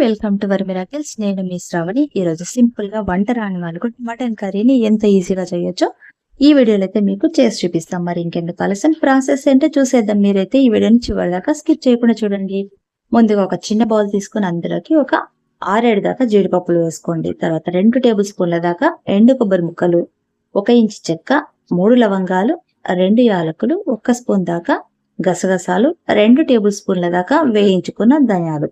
Welcome to were miracles. నేను మీ శ్రావణి. ఈరోజు simple గా వంట రాని వాళ్ళు కూడా మటన్ కర్రీని ఎంత ఈజీగా చేయొచ్చో ఈ వీడియోలో అయితే మీకు చేసి చూపిస్తాం. మరి ఇంకెందుకు ఆలస్యం, ప్రాసెస్ ఏంటో చూసేద్దాం. మీరైతే ఈ వీడియోని చివరిదాకా స్కిప్ చేయకుండా చూడండి. ముందుగా ఒక చిన్న బౌల్ తీసుకుని అందులోకి ఒక 6-7 దాకా జీడిపప్పులు వేసుకోండి. తర్వాత 2 టేబుల్ స్పూన్ల దాకా ఎండు కొబ్బరి ముక్కలు, 1 ఇంచు చెక్క, 3 లవంగాలు, 2 యాలకులు, 1 స్పూన్ దాకా గసగసాలు, 2 టేబుల్ స్పూన్ల దాకా వేయించుకున్న ధనియాలు,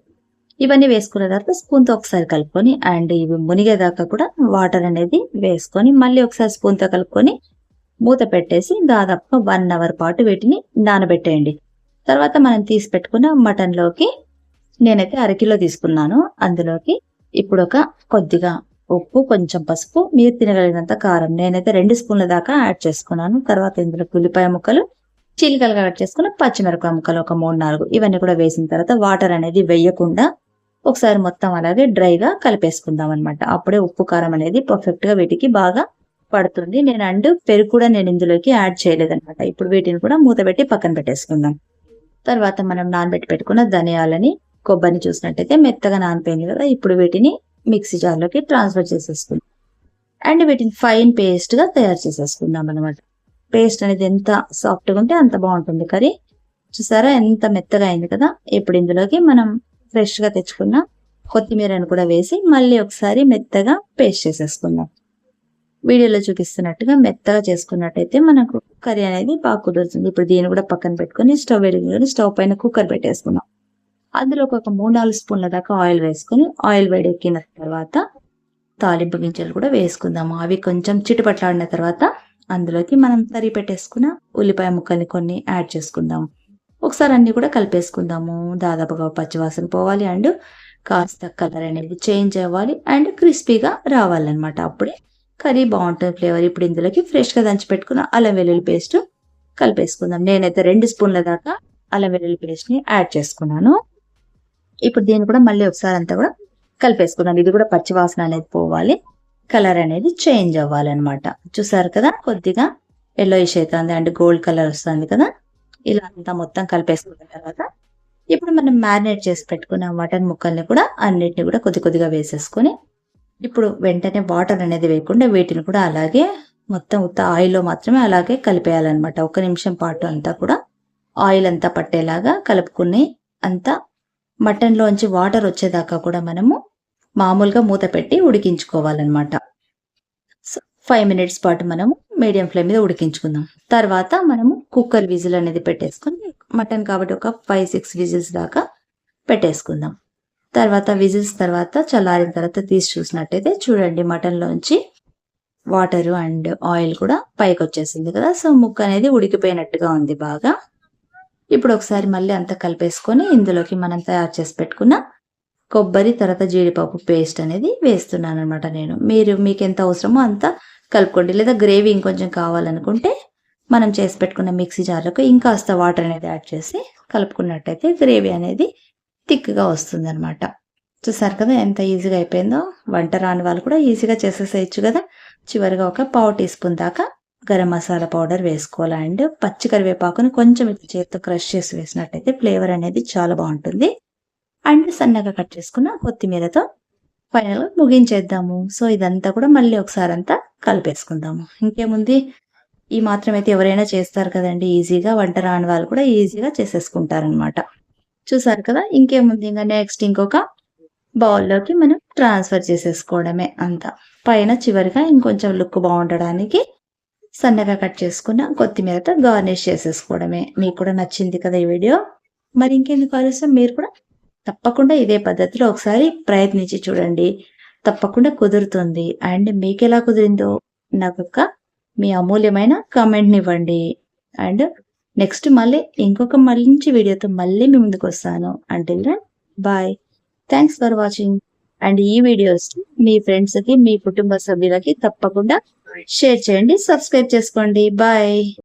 ఇవన్నీ వేసుకున్న తర్వాత స్పూన్తో ఒకసారి కలుపుకొని అండ్ ఇవి మునిగేదాకా కూడా వాటర్ అనేది వేసుకొని మళ్ళీ ఒకసారి స్పూన్తో కలుపుకొని మూత పెట్టేసి దాదాపుగా 1 అవర్ పాటు వీటిని నానబెట్టేయండి. తర్వాత మనం తీసి పెట్టుకున్న మటన్లోకి నేనైతే 1/2 కిలో తీసుకున్నాను. అందులోకి ఇప్పుడు ఒక కొద్దిగా ఉప్పు, కొంచెం పసుపు, మీరు తినగలిగినంత కారం, నేనైతే 2 స్పూన్ల దాకా యాడ్ చేసుకున్నాను. తర్వాత ఇందులో ఉల్లిపాయ ముక్కలు, చీలికలుగా యాడ్ చేసుకున్న పచ్చిమిరపకాయ ముక్కలు ఒక 3-4 ఇవన్నీ కూడా వేసిన తర్వాత వాటర్ అనేది వేయకుండా ఒకసారి మొత్తం అలాగే డ్రైగా కలిపేసుకుందాం అనమాట. అప్పుడే ఉప్పు కారం అనేది పర్ఫెక్ట్ గా వీటికి బాగా పడుతుంది. నేను పెరుగు కూడా నేను ఇందులోకి యాడ్ చేయలేదన్నమాట. ఇప్పుడు వీటిని కూడా మూత పెట్టి పక్కన పెట్టేసుకుందాం. తర్వాత మనం నానబెట్టి పెట్టుకున్న ధనియాలని, కొబ్బరిని చూసినట్టయితే మెత్తగా నానిపోయింది కదా. ఇప్పుడు వీటిని మిక్సీ జార్లోకి ట్రాన్స్ఫర్ చేసేసుకుందాం అండ్ వీటిని ఫైన్ పేస్ట్ గా తయారు చేసేసుకుందాం అనమాట. పేస్ట్ అనేది ఎంత సాఫ్ట్గా ఉంటే అంత బాగుంటుంది కర్రీ. చూసారా ఎంత మెత్తగా అయింది కదా. ఇప్పుడు ఇందులోకి మనం ఫ్రెష్ గా తెచ్చుకున్న కొత్తిమీరను కూడా వేసి మళ్ళీ ఒకసారి మెత్తగా పేస్ట్ చేసేసుకుందాం. వీడియోలో చూపిస్తున్నట్టుగా మెత్తగా చేసుకున్నట్టయితే మనకు కర్రీ అనేది బాగా కుదురుతుంది. ఇప్పుడు దీన్ని కూడా పక్కన పెట్టుకుని స్టవ్ వెలిగించుకొని స్టవ్ పైన కుక్కర్ పెట్టేసుకుందాం. అందులో ఒక 3-4 స్పూన్ల దాకా ఆయిల్ వేసుకొని ఆయిల్ వేడెక్కిన తర్వాత తాలింపు గింజలు కూడా వేసుకుందాము. అవి కొంచెం చిటపట్లాడిన తర్వాత అందులోకి మనం తరిగి పెట్టేసుకున్న ఉల్లిపాయ ముక్కల్ని కొన్ని యాడ్ చేసుకుందాం. ఒకసారి అన్ని కూడా కలిపేసుకుందాము. దాదాపుగా పచ్చివాసన పోవాలి అండ్ కాస్త కలర్ అనేది చేంజ్ అవ్వాలి అండ్ క్రిస్పీగా రావాలన్నమాట. అప్పుడే కర్రీ బాగుంటుంది ఫ్లేవర్. ఇప్పుడు ఇందులోకి ఫ్రెష్గా దంచి పెట్టుకున్న అల్లం వెల్లుల్లి పేస్ట్ కలిపేసుకుందాం. నేనైతే 2 స్పూన్ల దాకా అల్లం వెల్లుల్లి పేస్ట్ని యాడ్ చేసుకున్నాను. ఇప్పుడు దీన్ని కూడా మళ్ళీ ఒకసారి అంతా కూడా కలిపేసుకుందాం. ఇది కూడా పచ్చివాసన అనేది పోవాలి, కలర్ అనేది చేంజ్ అవ్వాలన్నమాట. చూసారు కదా, కొద్దిగా ఎల్లోయిష్ అవుతుంది అండ్ గోల్డ్ కలర్ వస్తుంది కదా. ఇలా అంతా మొత్తం కలిపేసుకున్న తర్వాత ఇప్పుడు మనం మ్యారినేట్ చేసి పెట్టుకున్న మటన్ ముక్కల్ని కూడా అన్నిటిని కూడా కొద్దిగా వేసేసుకొని ఇప్పుడు వెంటనే వాటర్ అనేది వేయకుండా వీటిని కూడా అలాగే మొత్తం ఉత్త ఆయిల్లో మాత్రమే అలాగే కలిపేయాలన్నమాట. 1 నిమిషం పాటు అంతా కూడా ఆయిల్ అంతా పట్టేలాగా కలుపుకుని అంతా మటన్లోంచి వాటర్ వచ్చేదాకా కూడా మనము మామూలుగా మూత పెట్టి ఉడికించుకోవాలన్నమాట. 5 మినిట్స్ పాటు మనము మీడియం ఫ్లేమ్ మీద ఉడికించుకుందాం. తర్వాత మనము కుక్కర్ విజిల్ అనేది పెట్టేసుకుని మటన్ కాబట్టి ఒక 5-6 విజిల్స్ దాకా పెట్టేసుకుందాం. తర్వాత విజిల్స్ తర్వాత చల్లారిన తర్వాత తీసి చూసినట్టయితే చూడండి మటన్లోంచి వాటర్ అండ్ ఆయిల్ కూడా పైకి వచ్చేసింది కదా. సో ముక్క అనేది ఉడికిపోయినట్టుగా ఉంది బాగా. ఇప్పుడు ఒకసారి మళ్ళీ అంతా కలిపేసుకొని ఇందులోకి మనం తయారు చేసి పెట్టుకున్న కొబ్బరి తర్వాత జీడిపప్పు పేస్ట్ అనేది వేస్తున్నాను అనమాట. మీకు ఎంత అవసరమో అంత కలుపుకోండి. లేదా గ్రేవీ ఇంకొంచెం కావాలనుకుంటే మనం చేసి పెట్టుకున్న మిక్సీ జార్లకు ఇంకాస్త వాటర్ అనేది యాడ్ చేసి కలుపుకున్నట్టయితే గ్రేవీ అనేది థిక్గా వస్తుంది అనమాట. చూసారు కదా ఎంత ఈజీగా అయిపోయిందో. వంట రాని వాళ్ళు కూడా ఈజీగా చేసేసేయచ్చు కదా. చివరిగా ఒక 1/4 టీ స్పూన్ దాకా గరం మసాలా పౌడర్ వేసుకోవాలి అండ్ పచ్చి కరివేపాకుని కొంచెం చేతితో క్రష్ చేసి వేసినట్టయితే ఫ్లేవర్ అనేది చాలా బాగుంటుంది. అండ్ సన్నగా కట్ చేసుకున్న కొత్తిమీరతో ఫైనల్గా ముగించేద్దాము. సో ఇదంతా కూడా మళ్ళీ ఒకసారి అంతా కలిపేసుకుందాము. ఇంకేముంది, ఈ మాత్రం అయితే ఎవరైనా చేస్తారు కదండి ఈజీగా. వంట రాని వాళ్ళు కూడా ఈజీగా చేసేసుకుంటారనమాట. చూసారు కదా, ఇంకేముంది, ఇంకా నెక్స్ట్ ఇంకొక బౌల్లోకి మనం ట్రాన్స్ఫర్ చేసేసుకోవడమే అంతా. పైన చివరిగా ఇంకొంచెం లుక్ బాగుండడానికి సన్నగా కట్ చేసుకున్న కొత్తిమీరతో గార్నిష్ చేసేసుకోవడమే. మీకు కూడా నచ్చింది కదా ఈ వీడియో. మరి ఇంకెందుకు ఆలస్యం, మీరు కూడా తప్పకుండా ఇదే పద్ధతిలో ఒకసారి ప్రయత్నించి చూడండి. తప్పకుండా కుదురుతుంది. అండ్ మీకు ఎలా కుదిరిందో నాకు మీ అమూల్యమైన కామెంట్ని ఇవ్వండి. అండ్ నెక్స్ట్ మళ్ళీ ఇంకొక మంచి వీడియోతో మళ్ళీ మీ ముందుకు వస్తాను. Until then bye. Thanks for watching. And ఈ వీడియోస్ మీ ఫ్రెండ్స్కి, మీ కుటుంబ సభ్యులకి తప్పకుండా షేర్ చేయండి, సబ్స్క్రైబ్ చేసుకోండి. బాయ్.